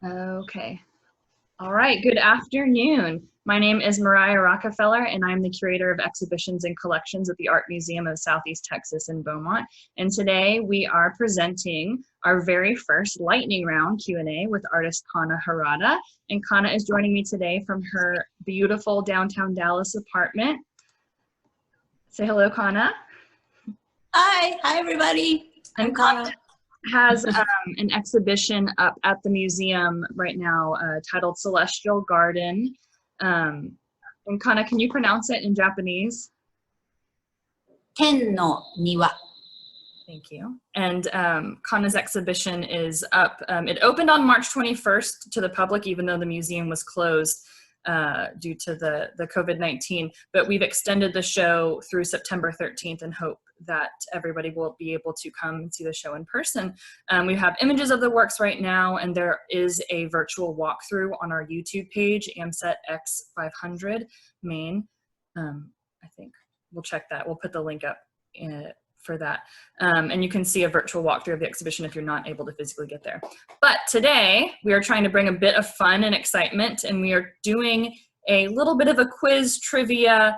Okay. All right. Good afternoon. My name is Mariah Rockfeller, and I'm the curator of exhibitions and collections at the Art Museum of Southeast Texas in Beaumont. And today we are presenting our very first lightning round Q&A with artist Kana Harada. And Kana is joining me today from her beautiful downtown Dallas apartment. Say hello, Kana. Hi everybody. I'm Kana. Has an exhibition up at the museum right now titled Celestial Garden. And Kana, can you pronounce it in Japanese? Ten no Niwa. Thank you. And Kana's exhibition is up. It opened on March 21st to the public, even though the museum was closed due to the COVID-19. But we've extended the show through September 13th and hope that everybody will be able to come and see the show in person. We have images of the works right now, and there is a virtual walkthrough on our YouTube page, AMSET X500 Maine. I think we'll check that. We'll put the link up for that. And you can see a virtual walkthrough of the exhibition if you're not able to physically get there. But today we are trying to bring a bit of fun and excitement, and we are doing a little bit of a quiz trivia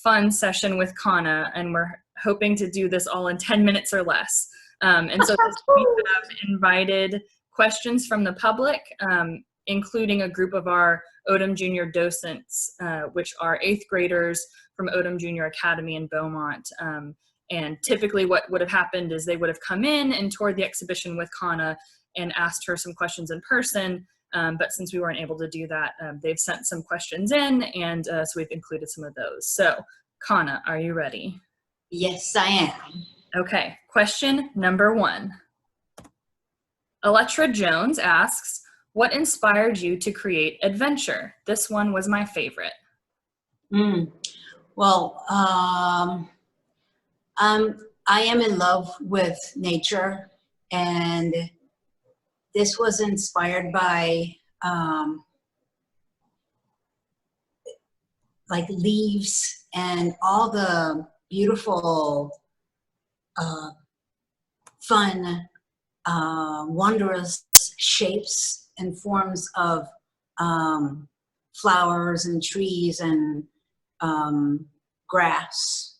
fun session with Kana, and we're hoping to do this all in 10 minutes or less. And so we have invited questions from the public, including a group of our Odom Junior Docents, which are 8th graders from Odom Junior Academy in Beaumont. And typically what would have happened is they would have come in and toured the exhibition with Kana and asked her some questions in person. But since we weren't able to do that, they've sent some questions in, and so we've included some of those. So, Kana, are you ready? Yes, I am. Okay, question number 1. Elettra Jones asks, what inspired you to create adventure? This one was my favorite. Well, I am in love with nature, and this was inspired by like leaves and all the beautiful, fun, wondrous shapes and forms of flowers and trees and grass,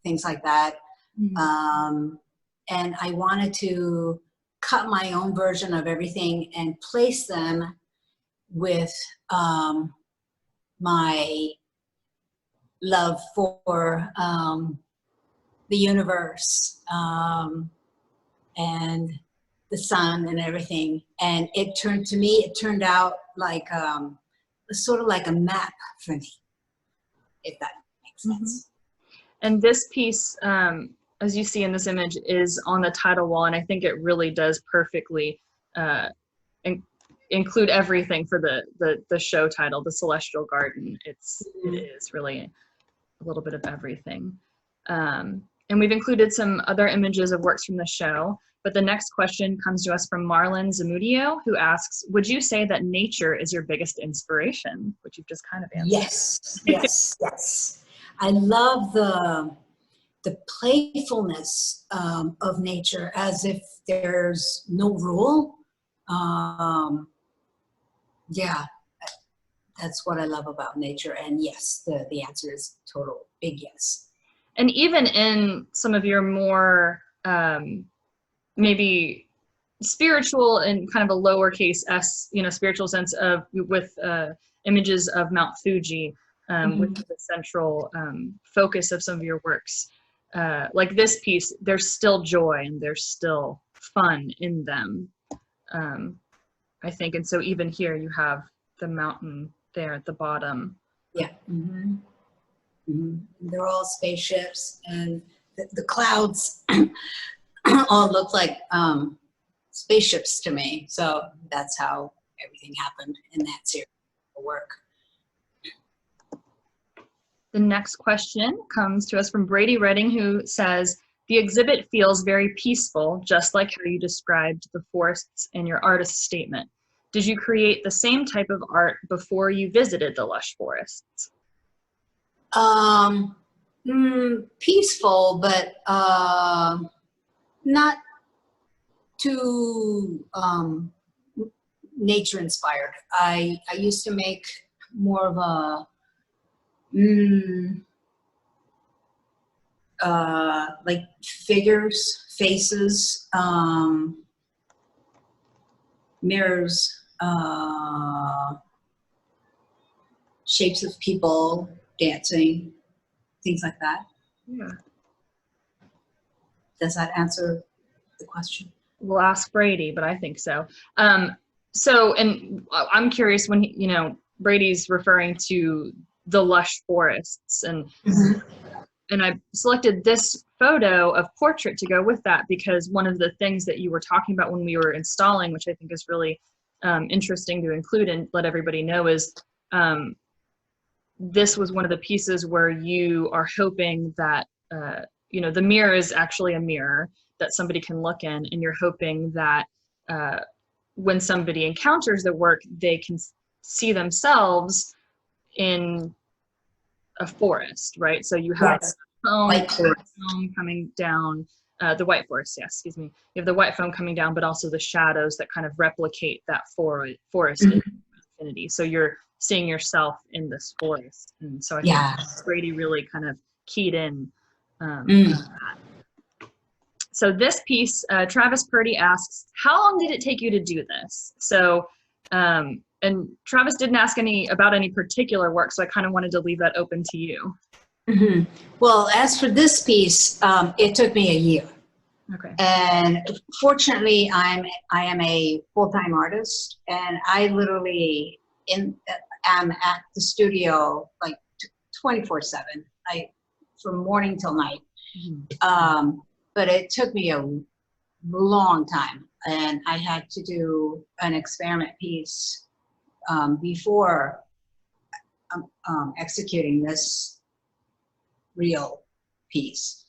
things like that. And I wanted to cut my own version of everything and place them with my love for the universe and the sun and everything. And it turned out like sort of like a map for me, if that makes sense. And this piece, as you see in this image, is on the title wall, and I think it really does perfectly include everything for the show title, The Celestial Garden. It is really a little bit of everything. And we've included some other images of works from the show, but the next question comes to us from Marlon Zamudio, who asks, would you say that nature is your biggest inspiration? Which you've just kind of answered. Yes, yes, yes. I love the playfulness of nature, as if there's no rule. Yeah, that's what I love about nature. And yes, the answer is total big yes. And even in some of your more maybe spiritual and kind of a lowercase s, spiritual sense of with images of Mount Fuji, which is the central focus of some of your works. Like this piece, there's still joy and there's still fun in them, I think. And so even here you have the mountain there at the bottom. Yeah. They're all spaceships, and the clouds all look like spaceships to me. So that's how everything happened in that series of work. The next question comes to us from Brady Redding, who says, the exhibit feels very peaceful, just like how you described the forests in your artist statement. Did you create the same type of art before you visited the lush forests? Peaceful, but not too nature inspired. I used to make more of a like figures, faces, mirrors, shapes of people dancing, things like that. Yeah. Does that answer the question? We'll ask Brady, but I think so. So, and I'm curious when, you know, Brady's referring to the lush forests, and and I selected this photo of portrait to go with that because one of the things that you were talking about when we were installing, which I think is really interesting to include and let everybody know, is this was one of the pieces where you are hoping that, you know, the mirror is actually a mirror that somebody can look in, and you're hoping that when somebody encounters the work, they can see themselves in a forest, right? So you have White forest. foam coming down, the white forest, yes, excuse me. You have the white foam coming down, but also the shadows that kind of replicate that forest in infinity. So you're seeing yourself in this forest. And so I think Brady really kind of keyed in on that. So this piece, Travis Purdy asks, how long did it take you to do this? So, and Travis didn't ask about any particular work, so I kind of wanted to leave that open to you. Well, as for this piece, it took me a year. Okay. And fortunately, I am a full-time artist, and I literally am at the studio like 24/7, from morning till night. But it took me a long time, and I had to do an experiment piece before executing this real piece.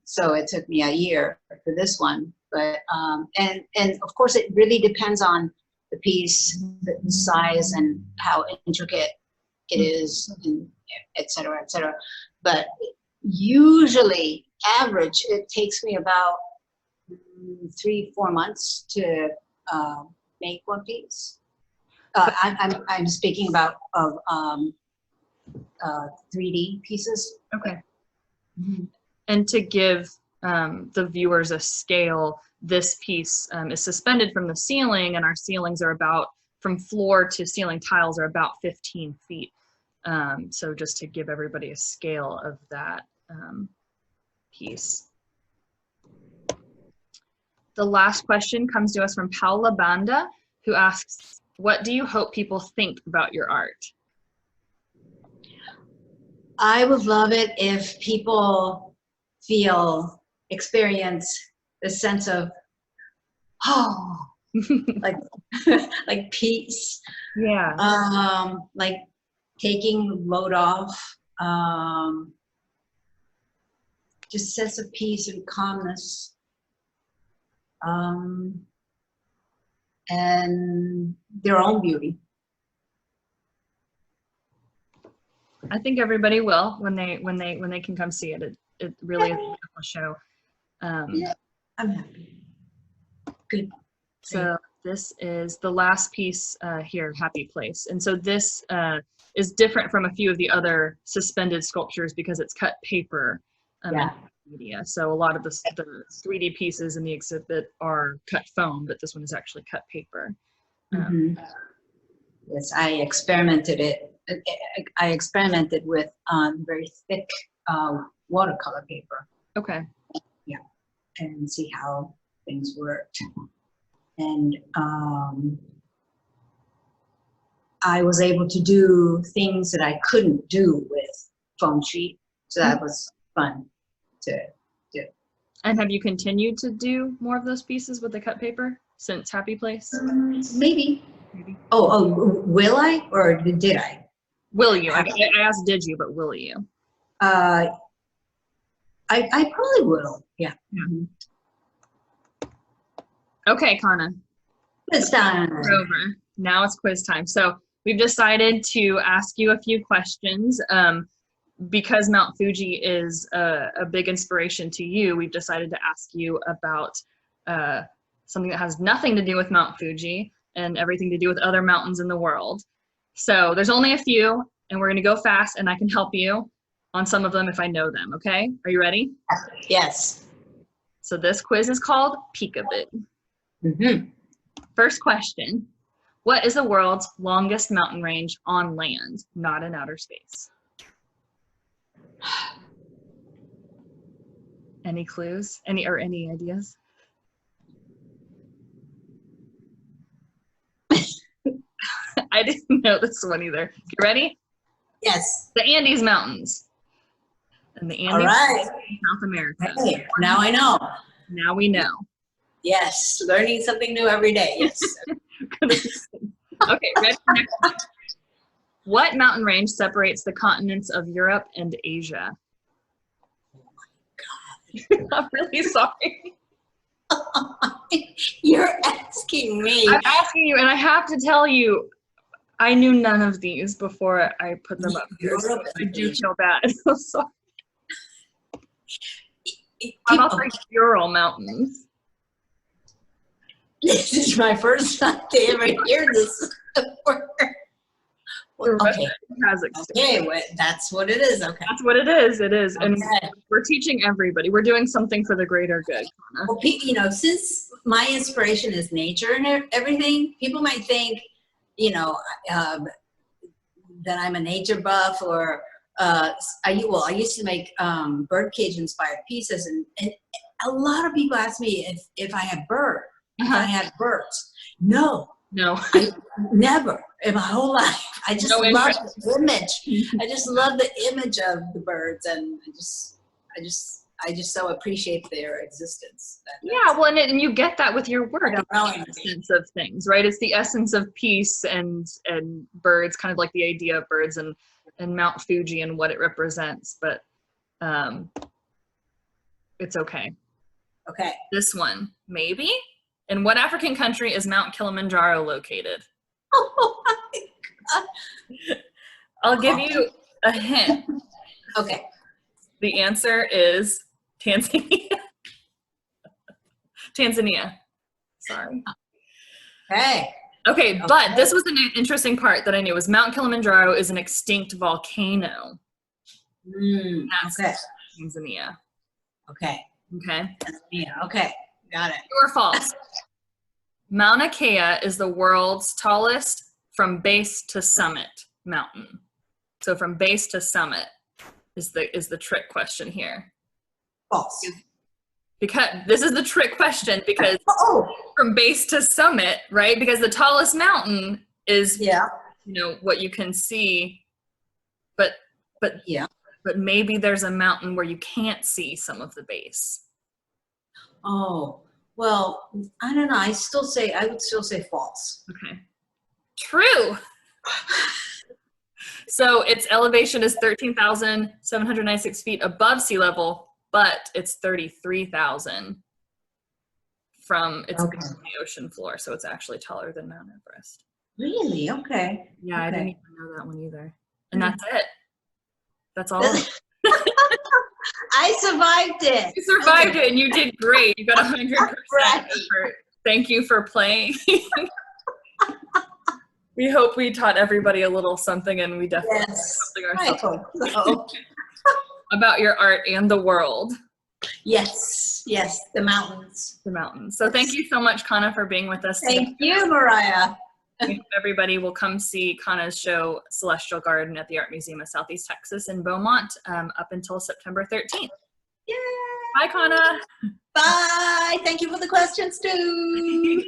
So it took me a year for this one, but and of course it really depends on the piece, the size, and how intricate it is, and et cetera, et cetera. But usually, average, it takes me about 3-4 months to make one piece. I'm speaking about of 3D pieces. Okay. And to give the viewers a scale, this piece is suspended from the ceiling, and our ceilings are about, from floor to ceiling tiles are about 15 feet. So just to give everybody a scale of that piece. The last question comes to us from Paula Banda, who asks, what do you hope people think about your art? I would love it if people experience the sense of, like peace. Yeah. Like taking load off, just sense of peace and calmness. And their own beauty. I think everybody will when they can come see it. It really is a beautiful show. Yeah, I'm happy. Good. So this is the last piece here, Happy Place. And so this is different from a few of the other suspended sculptures because it's cut paper media. So a lot of the 3D pieces in the exhibit are cut foam, but this one is actually cut paper. Yes, I experimented with very thick watercolor paper. Okay. Yeah, and see how things worked. And I was able to do things that I couldn't do with foam sheet, so that was fun to do. And have you continued to do more of those pieces with the cut paper since Happy Place? Maybe. Oh, will I or did I? Will you? I asked did you, but will you? I probably will, yeah. Okay, Kana. Quiz time. We're over. Now it's quiz time. So we've decided to ask you a few questions. Because Mount Fuji is a big inspiration to you, we've decided to ask you about something that has nothing to do with Mount Fuji, and everything to do with other mountains in the world. So there's only a few, and we're going to go fast, and I can help you on some of them if I know them, okay? Are you ready? Yes. So this quiz is called Peekaboo. Mm-hmm. First question. What is the world's longest mountain range on land, not in outer space? Any clues? Any ideas? I didn't know this one either. You ready? Yes. The Andes Mountains. And the Andes All right. Mountains in South America. Hey, now I know. Now we know. Yes, learning something new every day. Yes. Okay, ready for next one. What mountain range separates the continents of Europe and Asia? I'm really sorry. You're asking me. I'm asking you, and I have to tell you, I knew none of these before I put them up here. So I do feel bad. I'm sorry. How about the Ural Mountains? This is my first time to ever hear this word. Okay. Okay, that's what it is. Okay. That's what it is. It is. And Okay. we're teaching everybody. We're doing something for the greater good. Well, you know, since my inspiration is nature and everything, people might think, you know, that I'm a nature buff, or I used to make birdcage inspired pieces, and a lot of people ask me if I have birds. If I had birds. No, I never in my whole life. I just love the image. I just love the image of the birds, and I just so appreciate their existence. Yeah, well, and you get that with your work. It's the essence of things, right? It's the essence of peace and birds, kind of like the idea of birds and Mount Fuji and what it represents. But it's okay. Okay. This one, maybe. In what African country is Mount Kilimanjaro located? Oh my God. I'll give you a hint. Okay. The answer is Tanzania. Tanzania. Sorry. Okay. Okay, but this was an interesting part that I knew was Mount Kilimanjaro is an extinct volcano. Okay. Tanzania. Okay. Okay. Tanzania. Okay. Got it. True or false? Mauna Kea is the world's tallest from base to summit mountain. So from base to summit is the trick question here. False. Because this is the trick question, because from base to summit, right? Because the tallest mountain is what you can see, but maybe there's a mountain where you can't see some of the base. Oh, well, I don't know. I would still say false. Okay. True. So its elevation is 13,796 feet above sea level, but it's 33,000 from its base on the ocean floor. So it's actually taller than Mount Everest. Really? Okay. Yeah, I didn't even know that one either. And that's it. That's all. I survived it. You survived it, and you did great. You got 100% effort. Thank you for playing. We hope we taught everybody a little something, and we definitely something ourselves about your art and the world. Yes, the mountains. The mountains. So thank you so much, Kana, for being with us today. Thank you, Mariah. Everybody will come see Kana's show, Celestial Garden, at the Art Museum of Southeast Texas in Beaumont up until September 13th. Yay! Bye, Kana. Bye. Thank you for the questions, too.